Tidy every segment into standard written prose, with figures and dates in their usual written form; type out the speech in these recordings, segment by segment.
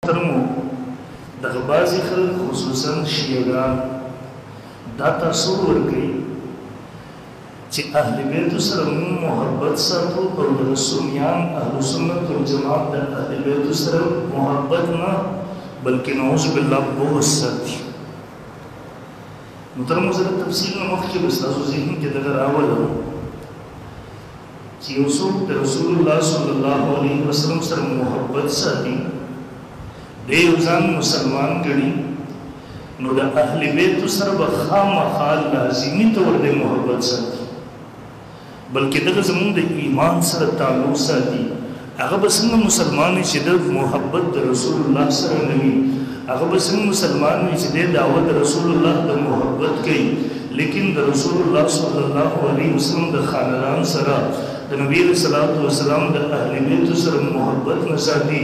محترمو دغه بعضې خلک خصوصا شیعهګان دا تاثر ورکوي چې اهل بیتو سره موږ محبت ساتو او دغه سنیان اهل سنت والجماعت د اهل بیتو سره محبت نه بلکې نعوذ بالله بغض ساتي. محترمو زه د تفصیل نه مخکې به ستاسو ذهن کې دغه راولم چې یو څوک د رسول الله صلی الله علیه وسلم سره محبت ساتي دی یو ځان مسلمان ګڼي نو د اهل بیتو سره به خامخا لازمي طور د محبت ساتي بلکې دغه زموږ د ایمان سره تعلق ساتي. هغه به څنګه مسلمان وي چې د محبت د رسول الله سره نه وي، هغه به څنګه مسلمان وي چې د دعوت د رسول الله د محبت کوي لیکن د رسول الله صلی الله علیه وسلم د خاندان سره د نبی صلی الله علیه وسلم د اهل بیت سره محبت نه ساتي،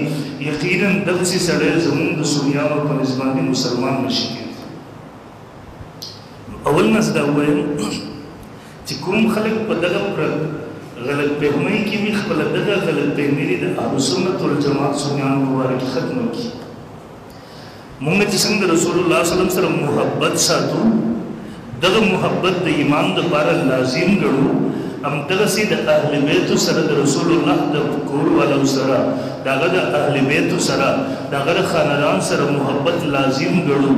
یقینا دغسې سړی زموږ د سنیانو په نسبت باندې مسلمان نشي کېدی. اول نه زه دا ووایم چې کوم خلک په دغه غلط فهمۍ کې وي خپله دغه غلط فهمي د اهل سنت والجماعت سنیانو مبارکې ختمه کړي. موږ چې څنګه د رسول الله صلی الله علیه وسلم سره محبت ساتو دغه محبت د ایمان دپاره لازم ګڼو، همدغسې د اهل بیتو سره د رسول الله د کور والو سره د هغه د اهل بیتو سره د هغه د خاندان سره محبت لازم ګڼو،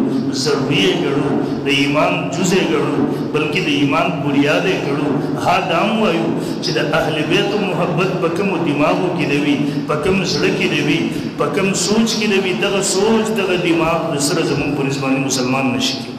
ضروري یې ګڼو، د ایمان جز یې ګڼو بلکې د ایمان بنیاد یې ګڼو. ها دا هم وایو چې د اهل بیتو محبت په کومو دماغو کې دی وي، په کوم زړه کې دی وي، په کوم سوچ کې دی وي، دغه سوچ دغه دماغ د سره زموږ په نسبت باندې مسلمان نشي کېدی.